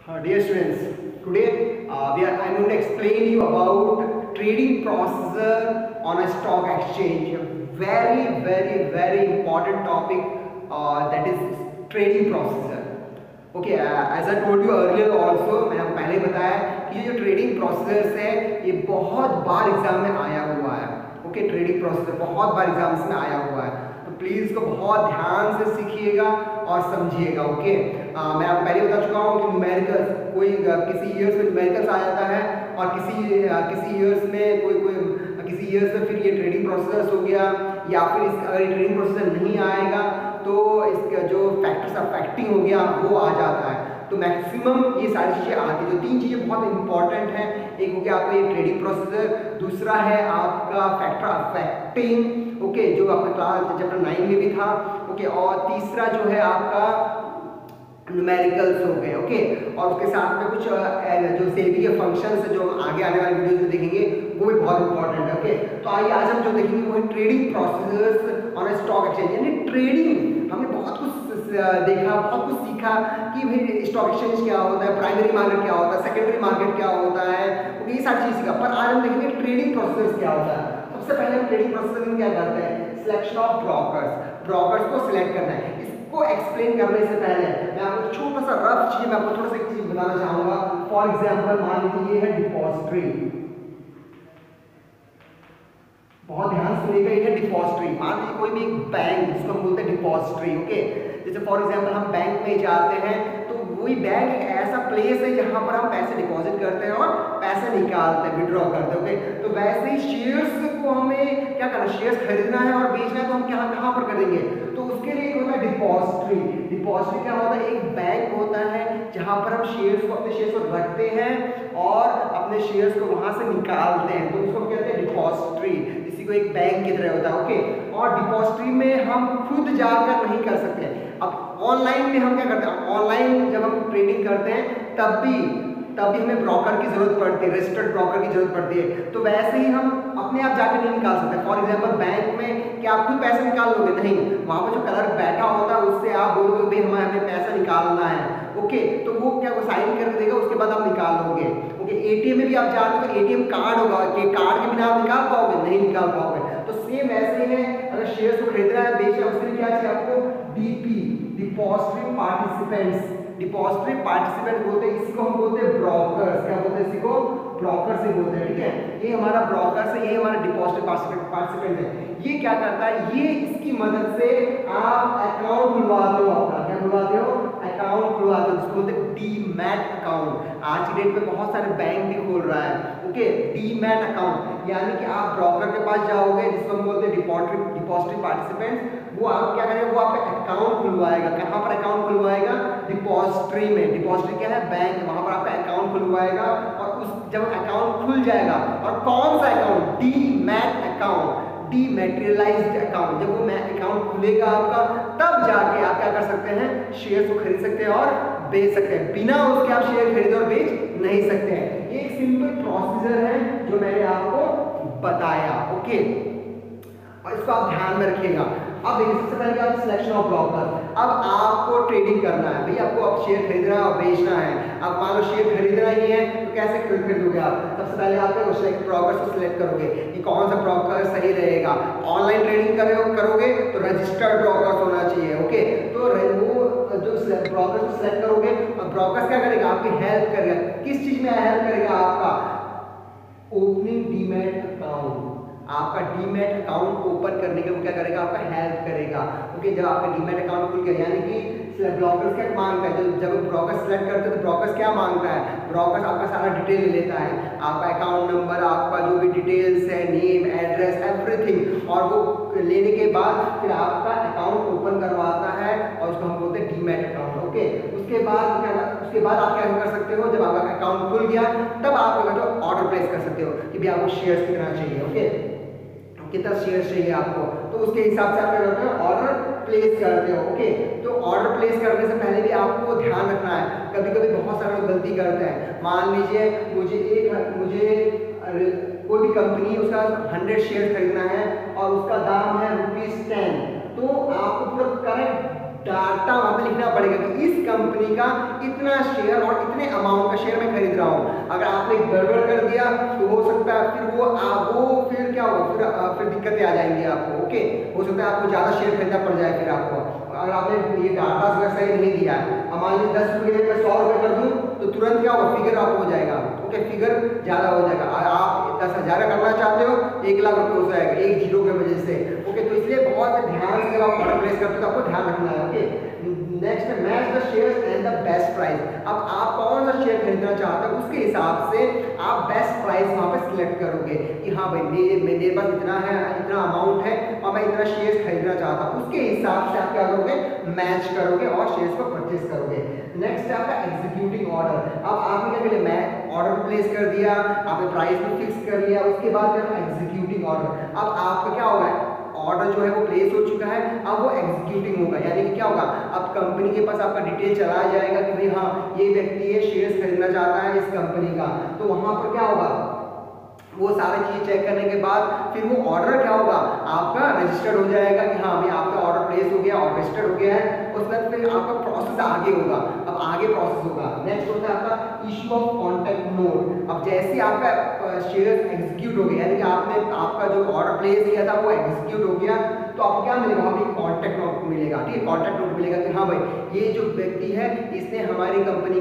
Dear students, today I'm going to explain you about trading procedure on a stock exchange. A very important topic that is trading procedure. Okay, as I told you earlier also, मैंने आपको पहले बताया कि ये जो trading procedures है ये बहुत बार एग्जाम में आया हुआ है. ओके, ट्रेडिंग प्रोसीजर बहुत बार एग्जाम्स में आया हुआ है, तो प्लीज़ इसको बहुत ध्यान से सीखिएगा और समझिएगा. ओके, मैं आपको पहले बता चुका हूँ कि न्यूमेरिकल्स कोई किसी ईयर्स में न्यूमेरिकल्स आ जाता है और किसी ईयर्स में किसी ईयर्स में फिर ये ट्रेडिंग प्रोसीजर्स हो गया, या फिर अगर ये ट्रेडिंग प्रोसीजर नहीं आएगा तो इसका जो फैक्टर्स अफेक्टिंग हो गया वो आ जाता है. तो मैक्सिमम ये सारी चीज़ें आती हैं. जो तीन चीज़ें बहुत इंपॉर्टेंट हैं, एक हो गया आपका ये ट्रेडिंग प्रोसीजर, दूसरा है आपका फैक्टर अफेक्टिंग, ओके, जो आपका क्लास चैप्टर 9 में भी था, ओके, और तीसरा जो है आपका न्यूमेरिकल्स हो गए. ओके, और उसके साथ में कुछ जो सेबी के फंक्शंस जो आगे आने वाले वीडियोस में देखेंगे वो भी बहुत इंपॉर्टेंट है. ओके, तो आइए आज हम जो देखेंगे वो है trading procedures on a stock exchange. यानी ट्रेडिंग हमने बहुत कुछ देखा, बहुत कुछ सीखा कि भाई स्टॉक एक्सचेंज क्या होता है, प्राइमरी मार्केट क्या होता है, सेकेंडरी मार्केट क्या होता है, ओके, ये सारी चीज़ सीखा. पर आज हम देखेंगे ट्रेडिंग प्रोसीजर्स क्या होता है. सबसे पहले हम ट्रेडिंग प्रोसीजर में क्या करते हैं, सिलेक्शन ऑफ ब्रोकर्स को सिलेक्ट करना है. को एक्सप्लेन करने से पहले मैं आपको छोटा सा रफ चीज मैं आपको थोड़ा सा एक चीज बताना चाहूंगा. फॉर एग्जांपल मान लीजिए ये है डिपॉजिटरी, बहुत ध्यान से सुनिएगा, ये है डिपॉजिटरी. मान लीजिए कोई भी एक बैंक जिसको हम बोलते हैं डिपॉजिटरी. ओके, जैसे फॉर एग्जांपल हम बैंक में जाते हैं तो वही बैंक एक ऐसा प्लेस है जहां पर हम पैसे डिपॉजिट करते हैं और पैसे निकालते हैं, विड्रॉ करते हैं. ओके, तो वैसे ही शेयर्स को हमें क्या करना, शेयर्स खरीदना है और बेचना है तो हम कहां पर करेंगे, तो उसके लिए एक होता है डिपॉजिटरी. डिपॉजिटरी क्या होता है, एक बैंक होता है जहां पर हम शेयर्स को, अपने शेयर्स को रखते हैं और अपने शेयर्स को वहां से निकालते हैं, तो उसको कहते हैं डिपॉजिटरी. इसी को एक बैंक की तरह होता है. ओके, और डिपॉजिटरी में हम खुद जाकर नहीं कर सकते. अब ऑनलाइन में हम क्या करते हैं, ऑनलाइन जब हम ट्रेडिंग करते हैं तब भी हमें ब्रोकर की जरूरत पड़ती है, रजिस्टर्ड ब्रोकर की जरूरत पड़ती है. तो वैसे ही हम अपने आप जाकर नहीं निकाल सकते. फॉर एग्जांपल बैंक में क्या आप खुद पैसे निकाल लोगे, नहीं, वहां पर जो क्लर्क बैठा होता है उससे आप बोलोगे भाई हमें पैसा निकालना है. ओके, तो वो क्या वो साइन कर देगा, उसके बाद आप निकाल लोगे. ओके, एटीएम में भी आप जाते हो तो एटीएम कार्ड होगा, कि कार्ड के बिना आप निकाल पाओगे, नहीं निकाल पाओगे. तो सेम ऐसे है, अगर शेयर्स को खरीदना है, बेचना है, उसके लिए क्या चाहिए आपको, DP, depository participants. Depository participant बोलते हैं, इसी को हम बोलते हैं ब्रोकर्स. क्या बोलते हैं, इसी को ब्रोकर से बोलते हैं. ठीक है, ये हमारा ब्रोकर से, ये हमारा डिपॉजिटरी पार्टिसिपेंट है. ये क्या करता है, ये इसकी मदद से आप अकाउंट खुलवाते हो अपना. क्या खुलवाते हो, अकाउंट खुलवाते हो, जिसको बोलते हैं डीमैट अकाउंट. आज की डेट में बहुत सारे बैंक भी खोल रहा है. ओके, डीमैट अकाउंट यानी कि आप ब्रोकर के पास जाओगे, जिसको हम बोलते हैं डिपॉजिटरी पार्टिसिपेंट. वो आप क्या करेंगे, वो आपका अकाउंट खुलवाएगा. कहाँ पर अकाउंट खुलवाएगा, डिपॉजिटरी में. डिपॉजिटरी क्या है, बैंक, वहां पर आपका अकाउंट खुलवाएगा. और उस जब अकाउंट खुल जाएगा, और कौन सा अकाउंट, डीमैट अकाउंट, डीमैटेरियलाइज्ड अकाउंट, जब वो अकाउंट खुलेगा आपका, तब जाके आप क्या कर सकते हैं, शेयर को खरीद सकते हैं और बेच सकते हैं. बिना उसके आप शेयर खरीद और बेच नहीं सकते हैं. एक सिंपल प्रोसीजर है जो मैंने आपको बताया. ओके, और इसको आप ध्यान में रखिएगा. अब देखिए, सबसे पहले क्या, सिलेक्शन ऑफ ब्रोकर. अब आपको ट्रेडिंग करना है भाई, आपको अब शेयर खरीदना है और बेचना है. अब मान लो शेयर खरीदना ही है तो कैसे खरीदोगे आप, सबसे पहले आप ब्रोकर्स को सिलेक्ट करोगे कि कौन सा ब्रोकर सही रहेगा. ऑनलाइन ट्रेडिंग करोगे तो रजिस्टर्ड ब्रोकर्स होना चाहिए. ओके, तो वो जो ब्रोकर्स को सिलेक्ट करोगे, और ब्रोकर्स क्या करेगा, आपकी हेल्प करेगा. किस चीज में हेल्प करेगा, आपका ओपनिंग डीमैट अकाउंट. आपका डीमैट अकाउंट ओपन करने के वो क्या करेगा, आपका हेल्प करेगा. ओके, जब आपका डीमैट अकाउंट खुल गया, यानी कि ब्रोकर्स क्या मांगता है, जब ब्रोकर सिलेक्ट करते हैं तो ब्रोकर्स क्या मांगता है, ब्रोकर्स आपका सारा डिटेल ले लेता है, आपका अकाउंट नंबर, आपका जो भी डिटेल्स है, नेम, एड्रेस, एवरीथिंग, और वो लेने के बाद फिर आपका अकाउंट ओपन करवाता है और उसको हम बोलते हैं डीमैट अकाउंट. ओके, उसके बाद आप क्या कर सकते हो, जब आपका अकाउंट खुल गया तब आप ऑर्डर प्लेस कर सकते हो कि भाई आपको शेयर्स कितना चाहिए. ओके, कितना शेयर चाहिए आपको, तो उसके हिसाब से आप क्या करते हो, ऑर्डर प्लेस करते हो. ओके, तो ऑर्डर प्लेस करने से पहले भी आपको ध्यान रखना है. कभी कभी बहुत सारे लोग गलती करते हैं. मान लीजिए मुझे कोई भी कंपनी, उसका 100 शेयर खरीदना है और उसका दाम है ₹10, तो आपको पूरा करेक्ट डाटा वहां पे लिखना पड़ेगा कि इस कंपनी कंपनी का इतना शेयर और इतने अमाउंट का शेयर मैं खरीद रहा हूँ। अगर आपने गड़बड़ कर दिया तो हो सकता है फिर वो फिर क्या होगा, फिर दिक्कतें आ जाएंगी आपको। ओके, हो सकता है आपको ज़्यादा शेयर खरीदना पड़ जाए फिर आपको, अगर आपने ये डाटा अगर सही नहीं दिया। अब मान लीजिए 10 रुपये में 100 रुपये कर दूँ तो तुरंत क्या होगा, फिगर आप हो जाएगा। ओके, फिगर ज़्यादा हो जाएगा। आप 10,000 करना चाहते हो 1 लाख रुपये हो जाएगा एक जीरो की वजह से। ओके, तो इसलिए बहुत ध्यान से जब आप ऑर्डर प्लेस करते हो तो आपको ध्यान रखना है। ओके, नेक्स्ट है match the shares and the best price. अब आप कौन सा शेयर खरीदना चाहते हो उसके हिसाब से आप बेस्ट प्राइस वहाँ पे सिलेक्ट करोगे कि हाँ भाई मेरे पास इतना है, इतना अमाउंट है और मैं इतना शेयर्स खरीदना चाहता हूँ। उसके हिसाब से आप क्या करोगे, मैच करोगे और शेयर्स को परचेज करोगे। नेक्स्ट है आपका एग्जीक्यूटिंग ऑर्डर। अब आपने क्या किया, मैं ऑर्डर प्लेस कर दिया, आपने प्राइस भी फिक्स कर लिया, उसके बाद क्या एग्जीक्यूटिंग ऑर्डर। अब आपका क्या होगा, ऑर्डर जो है वो प्लेस हो चुका है, अब वो एग्जीक्यूटिंग होगा। यानी कि क्या होगा, अब कंपनी के पास आपका डिटेल चला जाएगा कि भाई हाँ ये व्यक्ति ये शेयर्स खरीदना चाहता है इस कंपनी का, तो वहां पर क्या होगा, वो सारी चीज चेक करने के बाद फिर वो ऑर्डर क्या होगा आपका रजिस्टर्ड हो जाएगा कि हाँ भाई आपका ऑर्डर प्लेस हो गया और रजिस्टर्ड हो गया है। उसके बाद फिर आपका प्रोसेस आगे होगा। अब आगे प्रोसेस होगा, नेक्स्ट होता है आपका इशू ऑफ कॉन्ट्रैक्ट नोट। अब जैसे आपका शेयर एग्जीक्यूट हो गया, यानी कि आपका जो ऑर्डर प्लेस किया था वो एग्जीक्यूट हो गया, तो आपको क्या मिलेगा, वहाँ पे कॉन्ट्रैक्ट नोट मिलेगा। ठीक है, कॉन्ट्रैक्ट नोट मिलेगा कि हाँ भाई ये जो व्यक्ति है इसने हमारी कंपनी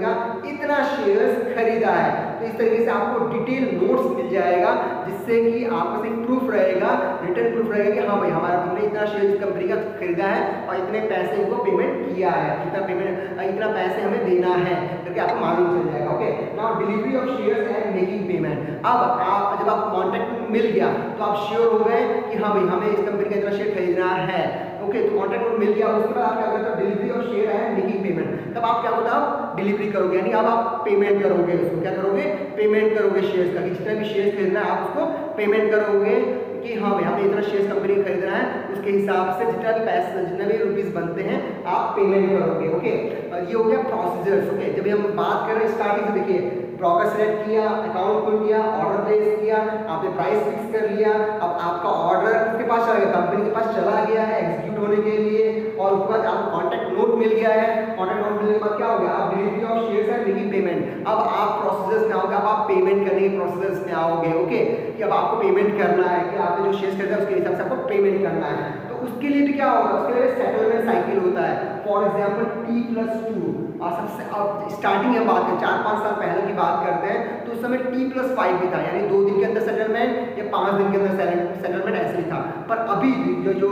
का इतना शेयर्स खरीदा है। तो इस तरीके से आपको डिटेल नोट्स मिल जाएगा, जिससे कि आपके पास एक प्रूफ रहेगा, रिटर्न प्रूफ रहेगा कि हाँ भाई हमारा हमने इतना शेयर इस कंपनी का खरीदा है और इतने पैसे इनको पेमेंट किया है, इतना पैसे हमें देना है करके आपको मालूम चल जाएगा। Okay, now delivery of shares and making payment. अब आप जब आपको कॉन्ट्रैक्ट मिल गया तो आप श्योर हो गए कि हाँ भाई हमें इस कंपनी का इतना शेयर खरीदना है। ओके, तो कॉन्ट्रैक्ट नोट मिल गया, उसके बाद आप क्या करते हो, delivery of share and making payment. तब आप क्या होता है, आप डिलीवरी करोगे, यानी अब आप पेमेंट करोगे उसको, क्या करोगे, पेमेंट करोगे शेयर्स का, कि जितना भी शेयर्स खरीदना है आप उसको पेमेंट करोगे कि हाँ भाई हमें इतना शेयर्स कंपनी का खरीदना है, उसके हिसाब से जितना भी पैसे जितने भी रुपीस बनते हैं आप पेमेंट करोगे। ओके, ये हो गया प्रोसीजर्स। ओके, जब हम बात कर रहे हैं स्टार्टिंग से, देखिए ब्रोकर सेलेक्ट किया, अकाउंट खोल किया, ऑर्डर प्लेस किया, आपने प्राइस फिक्स कर लिया। अब आपका ऑर्डर किसके पास चला गया, कंपनी के पास चला गया है एग्जीक्यूट होने के लिए, और उसके बाद आपको कॉन्ट्रैक्ट नोट मिल गया है। कॉन्ट्रैक्ट नोट मिलने के बाद क्या हो गया, आप delivery of shares and making payment. अब आप प्रोसेस में आओगे, अब आप पेमेंट करने के प्रोसेस में आओगे। ओके, कि अब आपको पेमेंट करना है, कि आपने जो शेयर्स खरीदा उसके हिसाब से आपको पेमेंट करना है। तो उसके लिए भी क्या होगा, उसके लिए सेटलमेंट साइकिल होता है। फॉर एग्जाम्पल T+2, और सबसे अब स्टार्टिंग में बात करें 4-5 साल पहले की बात करते हैं तो उस समय T+5 भी था, यानी 2 दिन के अंदर सेटलमेंट या 5 दिन के अंदर सेटलमेंट ऐसे ही था। पर अभी जो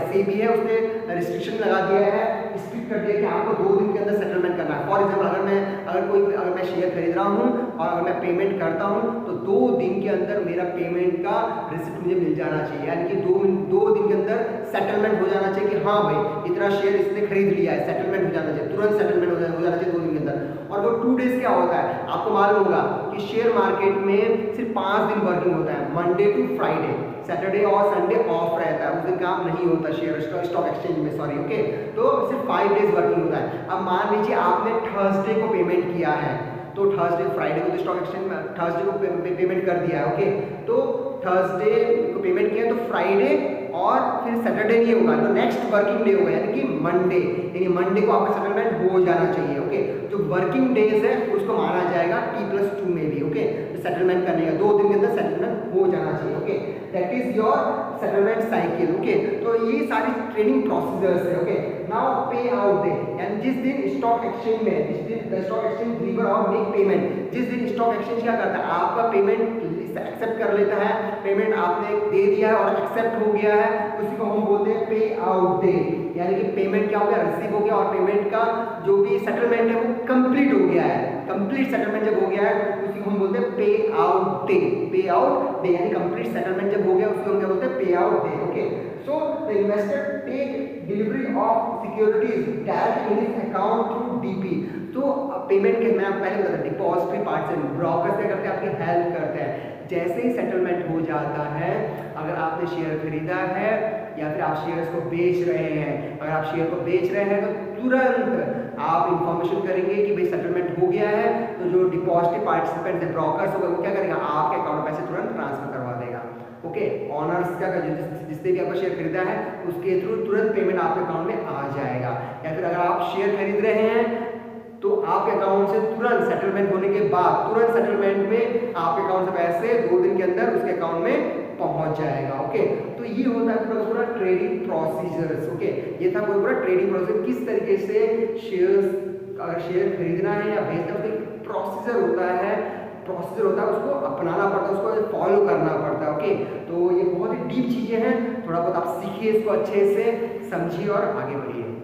SEBI है उसने रिस्ट्रिक्शन लगा दिया है, स्ट्रिक्ट कर दिया कि आपको 2 दिन के अंदर सेटलमेंट करना है। फॉर एग्जाम्पल अगर मैं शेयर खरीद रहा हूँ और अगर मैं पेमेंट करता हूँ तो 2 दिन के अंदर मेरा पेमेंट का रिसिप्ट मुझे मिल जाना चाहिए, यानी कि 2 दिन के अंदर सेटलमेंट हो जाना चाहिए कि हाँ भाई इतना शेयर इसने खरीद लिया है, सेटलमेंट हो जाना चाहिए, तुरंत सेटलमेंट हो जाना चाहिए 2 दिन के अंदर। और वो 2 डेज क्या होता है, आपको मालूम होगा कि शेयर मार्केट में सिर्फ 5 दिन वर्किंग होता है, मंडे टू फ्राइडे, सैटरडे और संडे ऑफ रहता है, उस दिन काम नहीं होता शेयर स्टॉक एक्सचेंज में, सॉरी। ओके, तो सिर्फ 5 डेज वर्किंग होता है। अब मान लीजिए आपने थर्सडे को पेमेंट किया है, तो थर्सडे फ्राइडे को तो स्टॉक एक्सचेंज में थर्सडे को पेमेंट कर दिया है। ओके, तो थर्सडे को पेमेंट किया तो फ्राइडे और फिर सैटरडे नहीं होगा, तो नेक्स्ट वर्किंग डे होगा, यानी कि मंडे, यानी मंडे को आपका सेटलमेंट हो जाना चाहिए। ओके, जो वर्किंग डेज है उसको माना जाएगा T+2 में भी। ओके, तो सेटलमेंट करने का 2 दिन के अंदर सेटलमेंट हो जाना चाहिए। Okay, that is your settlement cycle. Okay, तो ये सारी ट्रेडिंग प्रोसीजर्स है। ओके, नाउ पे आउट डे, यानी जिस दिन स्टॉक एक्सचेंज में, जिस दिन स्टॉक एक्सचेंज डिलीवर और मेक पेमेंट, जिस दिन स्टॉक एक्सचेंज क्या करता है, आपका पेमेंट एक्सेप्ट कर लेता है, पेमेंट आपने दे दिया है और एक्सेप्ट हो गया है, उसी को हम बोलते हैं पे आउट डे, यानी कि पेमेंट क्या हो गया, रिसीव हो गया और पेमेंट का जो भी सेटलमेंट है वो कंप्लीट हो गया है। कंप्लीट सेटलमेंट जब हो गया है उसी को हम बोलते हैं pay out day. Pay out day यानी कंप्लीट सेटलमेंट जब हो गया उसको हम क्या बोलते हैं, pay out day. Okay, so the investor take delivery of securities direct in his account through DP. तो पेमेंट के मैं पहले बताया डिपॉजिटरी पार्ट से ब्रोकर्स क्या करते हैं, आपकी हेल्प करते हैं। जैसे ही सेटलमेंट हो जाता है, अगर आपने शेयर खरीदा है या फिर आप शेयर्स को बेच रहे हैं, अगर आप शेयर को बेच रहे हैं तो तुरंत आप इंफॉर्मेशन करेंगे कि भाई सेटलमेंट हो गया है, तो जो डिपॉजिटरी पार्टिसिपेंट है ब्रोकर्स होगा वो क्या करेगा, आपके अकाउंट में पैसे तुरंत ट्रांसफर करवा देगा। ओके, ऑनर्स क्या जिसने भी आपका शेयर खरीदा है उसके थ्रू तुरंत पेमेंट आपके अकाउंट में आ जाएगा। या फिर अगर खरीद रहे हैं तो आपके अकाउंट से तुरंत सेटलमेंट होने के बाद तुरंत सेटलमेंट में आपके अकाउंट से पैसे 2 दिन के अंदर उसके अकाउंट में पहुंच जाएगा। ओके, तो ये होता है पूरा ट्रेडिंग प्रोसीजर्स। ओके, ये था पूरा ट्रेडिंग प्रोसीजर, किस तरीके से शेयर्स, अगर शेयर खरीदना है या बेचना है उसका प्रोसीजर होता है, उसको अपनाना पड़ता है, उसको फॉलो करना पड़ता है। ओके, तो ये बहुत ही डीप चीजें हैं, थोड़ा बहुत आप सीखिए, इसको अच्छे से समझिए और आगे बढ़िए।